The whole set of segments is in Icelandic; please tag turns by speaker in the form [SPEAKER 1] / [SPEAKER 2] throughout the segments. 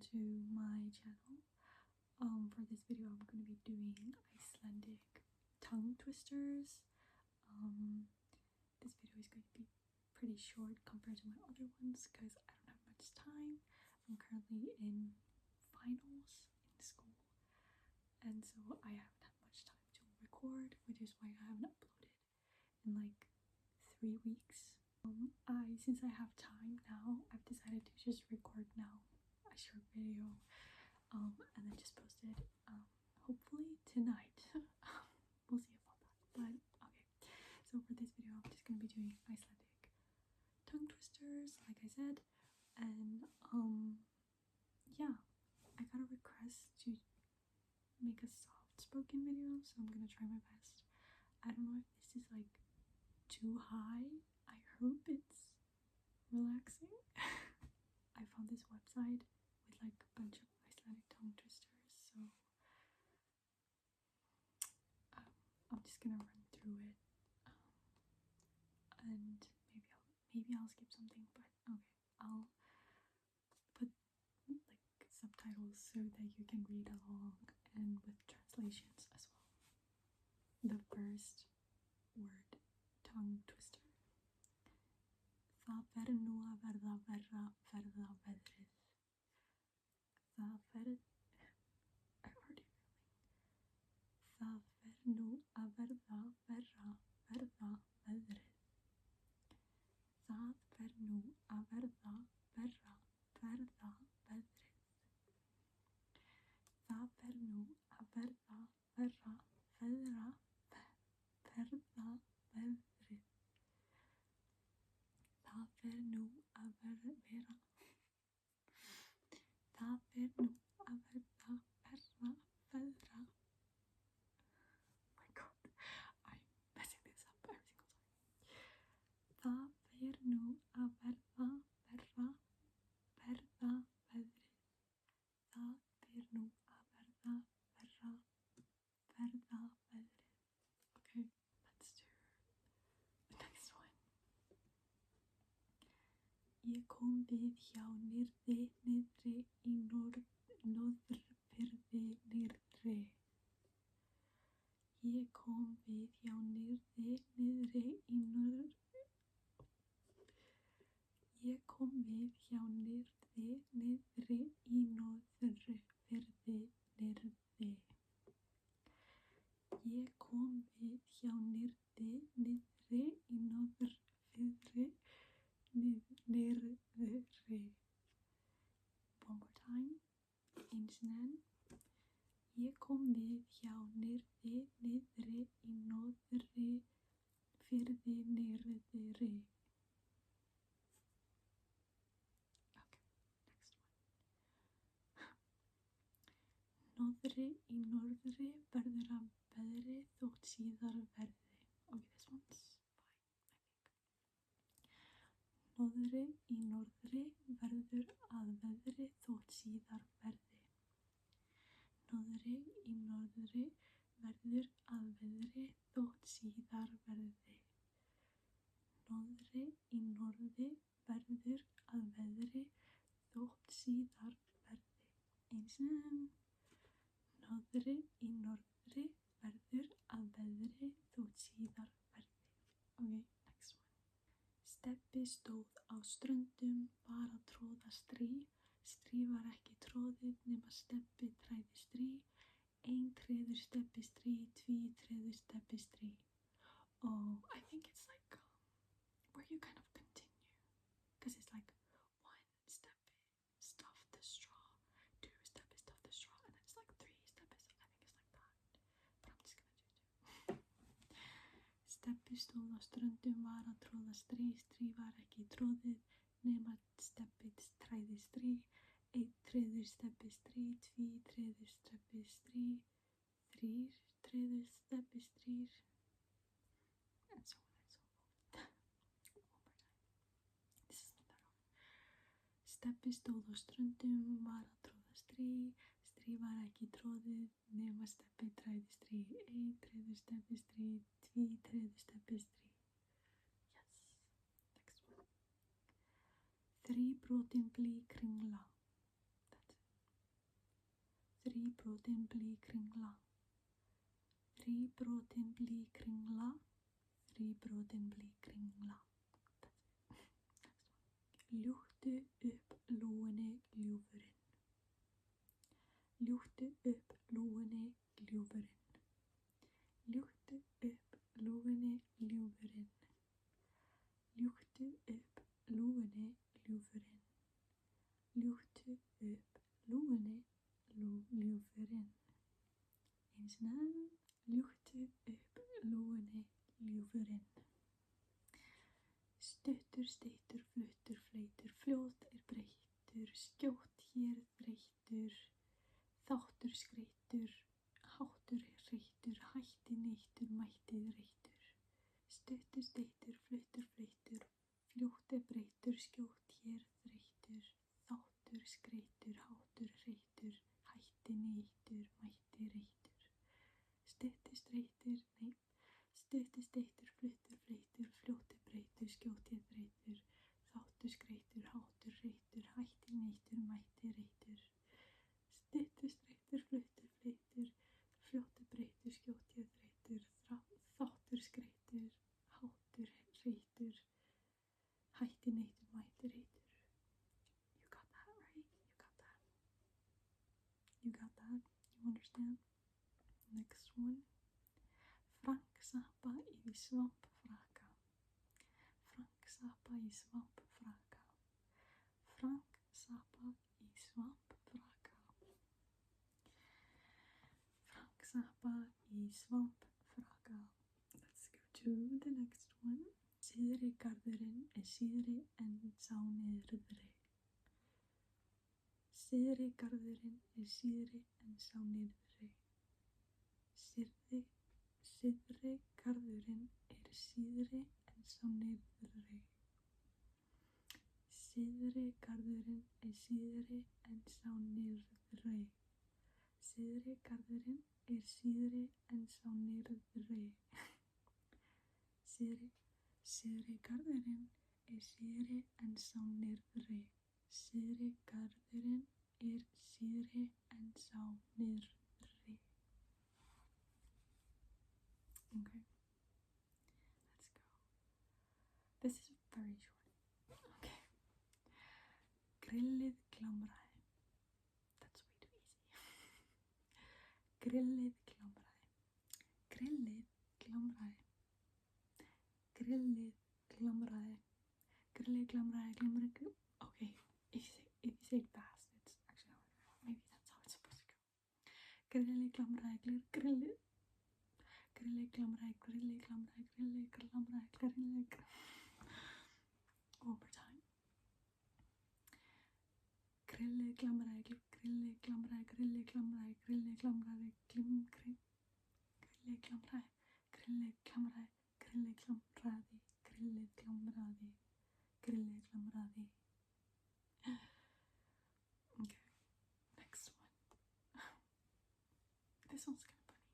[SPEAKER 1] to my channel. For this video I'm going to be doing Icelandic tongue twisters. This video is going to be pretty short compared to my other ones because I don't have much time. I'm currently in finals in school, and so I haven't had much time to record, which is why I haven't uploaded in like 3 weeks. Since I have time now, I've decided to just record now a short video, and then just post it hopefully tonight. We'll see about that. But okay, so for this video I'm just gonna be doing Icelandic tongue twisters, like I said, and yeah, I got a request to make a soft spoken video, so I'm gonna try my best. I don't know if this is like too high. I hope it's relaxing. I found this website with like a bunch of Icelandic tongue twisters, so I'm just gonna run through it, and maybe I'll skip something, but okay, I'll put like subtitles so that you can read along and with translations as well. The first word, tongue twister. Það fer nú að verða verra ferðaveðrið. Það fer... I'm already feeling. Það fer nú að verða verra ferðaveðrið. Það fer nú að verða verra ferðaveðrið. Það fer nú að verða verra ferðaveðrið. Það fer nú að vera. Það fer nú að verða verra feðra. Oh my god, I'm messing this up every single time. Það fer nú að verða verra ferðaveðrið. Það fer nú að verða verra ferðaveðrið. Okay, let's do the next one. Ég kom við hjá niðri í Norðfirði nyrðri. Ég kom við hjá niðri í Ég kom við hjá niðri í Norðfirði nyrðri. Ég kom við hjá niðri í Norðfirði nyrðri. One more time. Eins og enn. Ég kom við hjá niðri í Norðfirði nyrðri. Okay, next one. Í norðri verður að veðri þótt síðar verði. Okay, this one's fine, I think. Í norðri verður að veðri þótt síðar verði. Í norðri verður að veðri þótt síðar verði. Í norðri verður að veðri þótt síðar verði. Eins og enn. Í norðri verður að veðri þótt síðar verði. Okay, next one. Stebbi stóð á ströndum, var að tróða strý. Strý var ekki tróðið nema Stebbi træði strý. Ein treður Stebbi strý, tví treður Stebbi strý. Oh, I think it's like where you kind of continue, because it's like 1 Stebbi stuffed the straw, 2 Stebbi stuffed the straw, and then it's like 3 Stebbi. I think it's like that, but I'm just gonna do 2. Stebbi stóð á ströndum, var að tróða strý. Strý var ekki tróðið nema Stebbi træði strý. Einn treður Stebbi strý, tví treður Stebbi strý, 3 treður Stebbi strýr, and so on and so forth. One more time. This is not that hard. Stebbi stóð á ströndum, var að tróða strý. Strý var ekki tróðið nema Stebbi træði strý. Einn treður Stebbi strý, tví treður Stebbi strý. Yes. Next one. Þríbrotin blýkringla. That's it. Þríbrotin blýkringla. Þríbrotin blýkringla. Þríbrotin blýkringla. Ljúktu upp lúgunni, ljúfurinn. Ljúktu upp lúgunni, ljúfurinn. Ljúktu upp lúgunni, ljúfurinn. Ljúktu upp lúgunni, ljúfurinn. Ljúktu upp lúgunni, ljúfurinn. Eins og enn. Ljúktu upp lúgunni, ljúfurinn. Stuttur, steyttur, fluttur, fleytur, fljót breyttur, skjótt hér þreyttur, þáttur skreyttur, háttur hreyttur, hætti neittur, mætti reyttur. Stuttur, steyttur, fluttur, fleyttur, fljótt breyttur, skjótt hér þreyttur, þáttur skreyttur, háttur hreyttur, hætti neittur, mætti reyttur. Stuttur, steyttur, fluttur, fleyttur, fljótt breyttur, skjótt hér þreyttur, þáttur skreyttur, háttur hreyttur, hætti neittur, mætti reyttur. Stuttur, steyttur, fluttur, fleyttur, fljótt breyttur, skjótt hér þreyttur, þáttur skreyttur, háttur hreyttur, hætti neittur, mætti reyttur. You got that, right? You got that. You got that? You understand? Next one. Frank Zappa í svampfraka. Frank Zappa í svampfraka. Frank Zappa í svampfraka. Frank Zappa í svampfraka. Let's go to the next one. Syðri garðurinn síðri en sá nyrðri. Syðri garðurinn síðri en sá nyrðri. Syðri garðurinn síðri en sá nyrðri. Syðri garðurinn síðri en sá nyrðri. Syðri garðurinn síðri en sá nyrðri. Syðri garðurinn síðri en sá nyrðri. Syðri garðurinn síðri en sá nyrðri. Okay, let's go. This is very short. Okay. Grillið glamraði. That's way too easy. Grillið glamraði. Grillið glamraði. Grillið glamraði. Grillið glamraði. Okay, if you say it fast, it's actually maybe that's how it's supposed to go. Grillið glamraði. Grillið. Grillið glamraði, grillið glamraði, grillið glamraði, grillið glamraði. One more time. Grillið glamraði, grillið glamraði, grillið glamraði, grillið glamraði, grillið glamraði, grillið glamraði, grillið glamraði, grillið glamraði, grillið glamraði. Okay, next one. This one's kind of funny.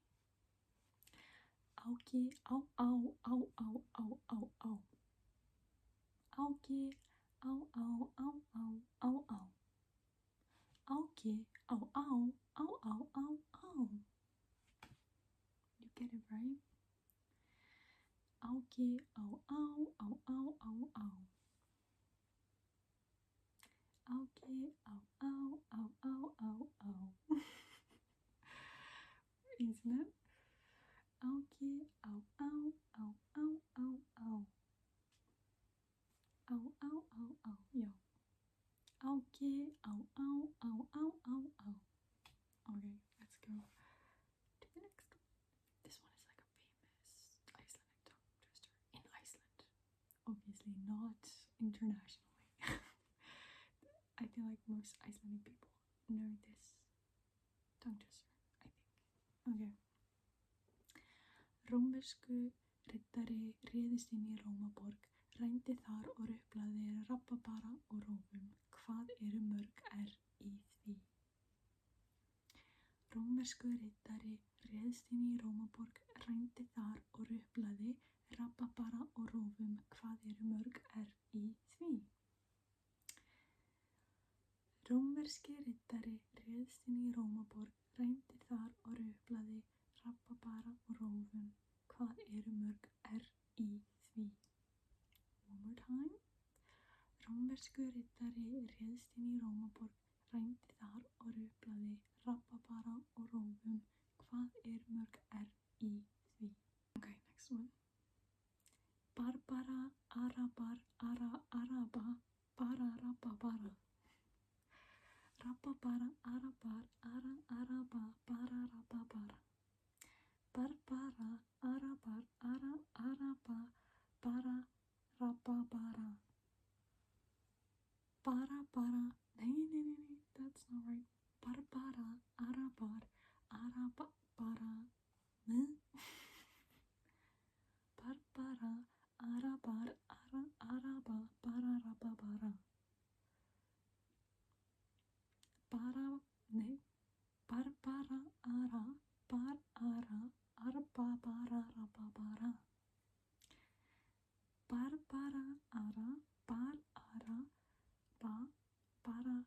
[SPEAKER 1] Áki, á, á, á, á, á, á, á. Áki, á, á, á, á, á, á. Áki, á, á, á, á, á, á. You get it, right? Áki, á, á, á, á, á, á. Áki, á, á, á, á, á, á. Isn't it? Áki, á, á, á, á, á, á. Á, á, á, á, já. Áki, á, á, á, á, á, á. Okay, let's go to the next one. This one is like a famous Icelandic tongue twister in Iceland. Obviously not internationally. I feel like most Icelandic people know this tongue twister, I think. Okay. Rómversku riddari réðist inn í Rómaborg, rændi þar og ruplaði rabarbara og rófum. Hvað eru mörg í því? Rómversku riddari réðist inn í Rómaborg, rændi þar og ruplaði rabarbara og rófum. Hvað eru mörg í því? Rómverski riddari réðst inn í Rómaborg, rændi þar og ruplaði rabarbara og rófum. Hvað eru mörg í því? One more time. Rómversku riddari réðst inn í Rómaborg, rændi þar og ruplaði rabarbara og rófum. Hvað eru mörg í því? Okay, next one. Barbara, arabar, araba, bara, rababara. Rababara, arabar, araba, bara, rababara. Barbara, arabar, araba, bara, rababara. Nee, that's not right. Barbara, arabar, araba, bara. Barbara, arabar, araba, bara, rababara. Barbara, arbabara, rababara. Barbara, bara,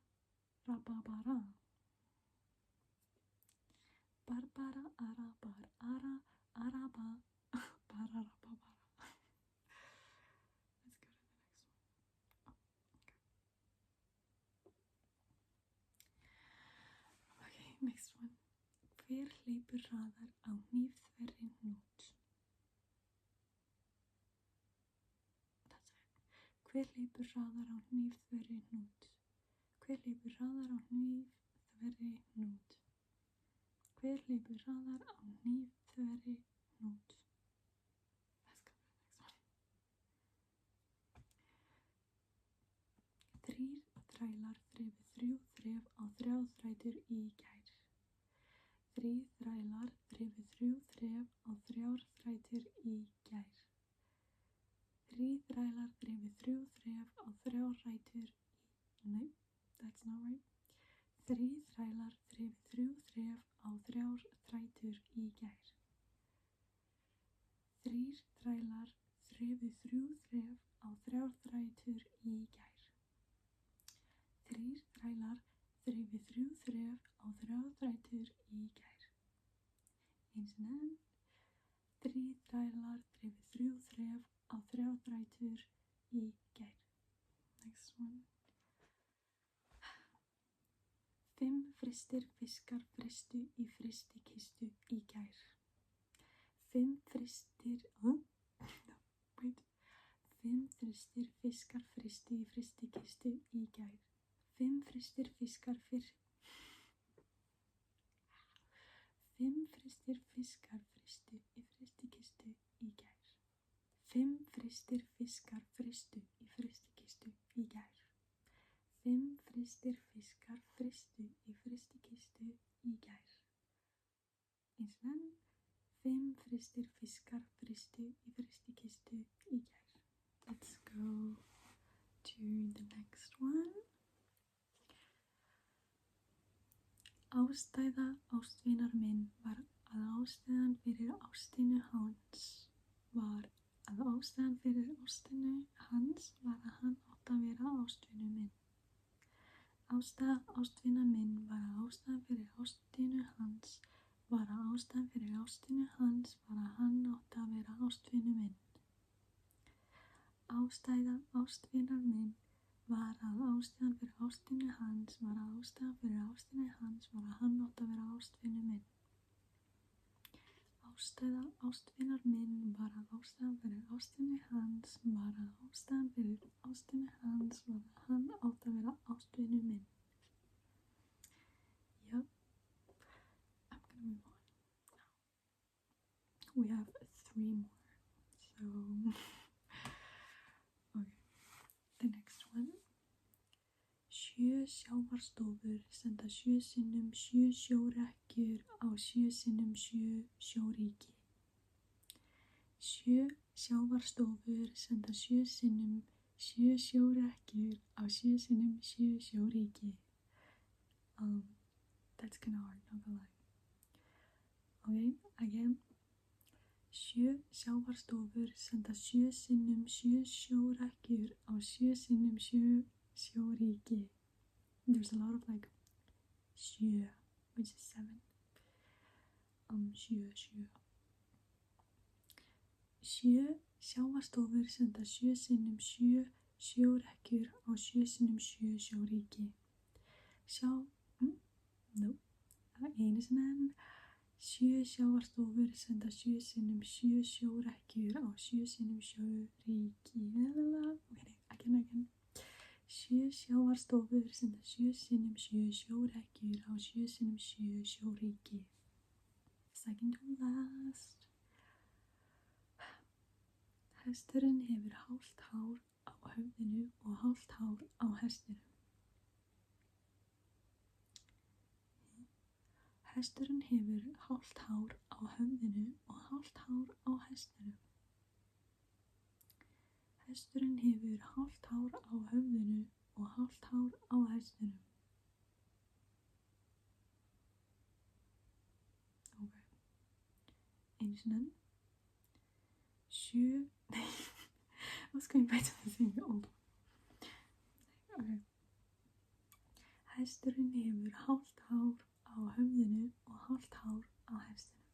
[SPEAKER 1] rababara. Barbara, arabar, araba, bara, rababara. Let's go to the next one. Okay, next one. Hver hleypur hraðar á hnífþverri hnút? That's it. Hver hleypur hraðar á hnífþverri hnút? Hver hleypur hraðar á hnífþverri hnút? Hver hleypur hraðar á hnífþverri hnút? Let's go to the next one. 3 þrælar þrefu 3 þref á 3 þrætur í gær. 3 þrælar þrefu 3 þref á 3 þrætur í gær. 3 þrælar þrefu 3 þref á 3 þrætur í... No, that's not right. 3 þrælar þrefu 3 þref á 3 þrætur í gær. 3 þrælar þrefu 3 þref á 3 þrætur í gær. 3 þrælar þrefu 3 þref á 3 þrætur í gær. Eins og enn. 3 þrælar þrefu 3 þref á 3 þrætur í gær. Next one. 5 frystir fiskar fristu í frystikistu í gær. 5 frystir... Wait. 5 frystir fiskar fristu í frystikistu í gær. 5 frystir fiskar 5 frystir fiskar fristu í frystikistu í gær. 5 frystir fiskar fristu í frystikistu í gær. 5 frystir fiskar fristu í frystikistu í gær. Eins og enn. 5 frystir fiskar fristu í frystikistu í gær. Let's go to the next one. Ástæða ástvinar minn var að ástæðan fyrir ástinni hans var að ástæðan fyrir ástinni hans var að hann átti að vera ástvinu minn. Ástæða ástvina minn var að ástæðan fyrir ástinni hans var að ástæðan fyrir ástinni hans var að hann átti að vera ástvinu minn. Ástæða ástvinar minn var að ástæðan fyrir ástinni hans var að ástæðan fyrir ástinni hans var að hann átti að vera ástvinu minn. Ástæða ástvinar minn var að ástæðan fyrir ástinni hans var að ástæðan fyrir ástinni hans var að hann átti að vera ástvinu minn. Yep. I'm gonna move on now. We have 3 more. So, okay. The next one. 7 sjávarstofur senda 7 sinnum 7 sjórekkjur á 7 sinnum 7 sjóríki. 7 sjávarstofur senda 7 sinnum 7 sjórekkjur á 7 sinnum 7 sjóríki. That's kind of hard, not gonna lie. Okay, again. 7 sjávarstofur senda 7 sinnum 7 sjórekkjur á 7 sinnum 7 sjóríki. there's a lot of like sjö, which is 7. Sjö. Sjö sjávarstofur senda 7 sinnum 7 sjórekkjur á 7 sinnum 7 sjóríki. No. Einu sinni enn. 7 sjávarstofur senda 7 sinnum 7 sjórekkjur á 7 sinnum sjóríki. Again. 7 sjávarstofur senda 7 sinnum 7 sjórekkjur á 7 sinnum 7 sjóríki. Second to last. Hesturinn hefur hálft hár á höfðinu og hálft hár á hestinum. Hesturinn hefur hálft hár á höfðinu og hálft hár á hestinum. Hesturinn hefur hálft hár á höfðinu og hálft hár á hestinum. Ok. Einu sinni enn. 7. I was going back to the same old one. Okay. Hesturinn hefur hálft hár á höfðinu og hálft hár á hestinum.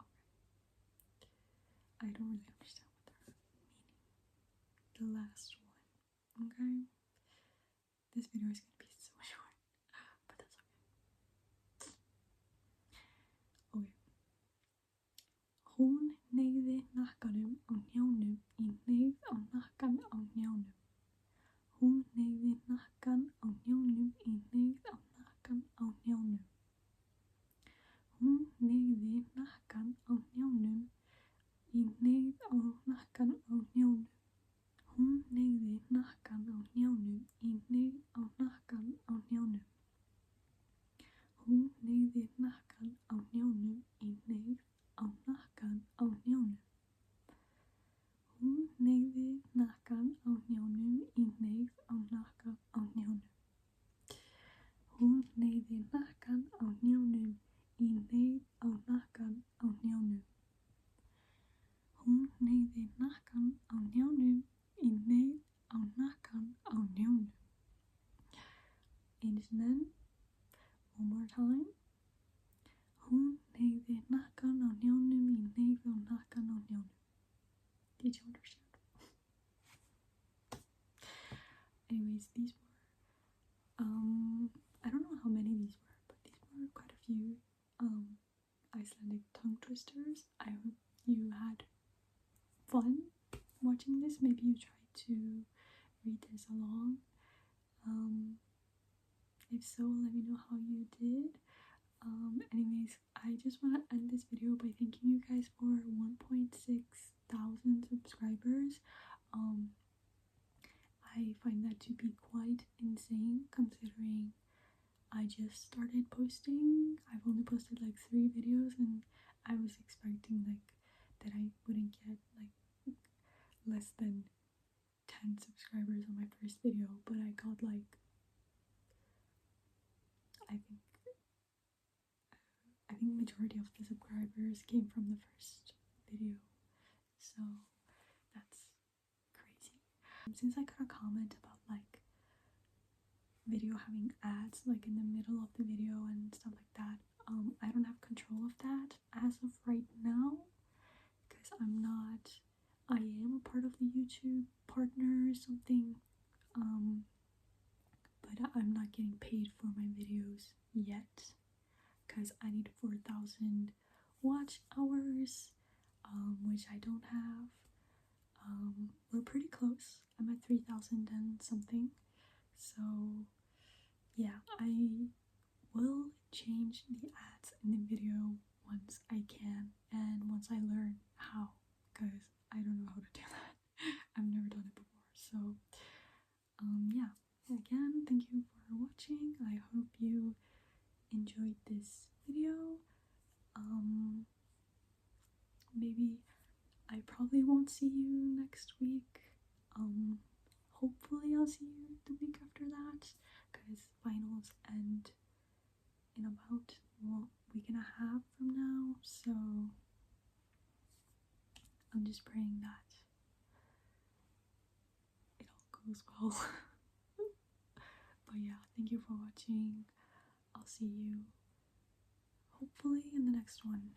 [SPEAKER 1] Okay. I don't really understand what they're meaning. The last one. Okay. This video is gonna be so short, but that's okay. Okay. Hún hneigði hnakkanum á hnjánum í hneigð á hnakkan á hnjánum. Hún hneigði hnakkan á hnjánum í hneigð á hnakkan á hnjánum. Hún hneigði hnakkan á hnjánum í hneigð á hnakkan á hnjánum. Hún hneigði hnakkan á hnjánum í hneigð á hnakkan á hnjánum. Hún hneigði hnakkan á hnjánum í hneigð á hnakkan á hnjánum. Hún hneigði hnakkan á hnjánum í hneigð á hnakkan á hnjánum. Hún hneigði hnakkan á hnjánum í hneigð á hnakkan á hnjánum. Hún hneigði hnakkan á hnjánum í hneigð á hnakkan á hnjánum. Einu sinni enn. One more time. Hún hneigði hnakkan á hnjánum í hneigð á hnakkan á hnjánum. Did you understand? Anyways, these were, I don't know how many these were, but these were quite a few Icelandic tongue twisters. I hope you had fun watching this. Maybe you tried to read this along. If so, let me know how you did. Anyways, I just want to end this video by thanking you guys for 1.6 thousand subscribers. I find that to be quite insane considering I just started posting. I've only posted like 3 videos and I was expecting like that I wouldn't get like less than 10 subscribers on my first video, but I got like I think majority of the subscribers came from the first video, so that's crazy. Since I got a comment about like video having ads like in the middle of the video and stuff like that, I don't have control of that as of right now because I am a part of the YouTube partner or something, but I'm not getting paid for my videos yet because I need 4,000 watch hours, which I don't have. We're pretty close. I'm at 3,000 and something, so yeah, I will change the ads in the video once I can and once I learn how, because I don't know how to do that. I've never done it before, so yeah, again, thank you for watching. I hope you enjoyed this video. Maybe I probably won't see you next week. Hopefully I'll see you the week after that because finals end in about a week and a half from now, so I'm just praying that it all goes well. But yeah, thank you for watching. I'll see you hopefully in the next one.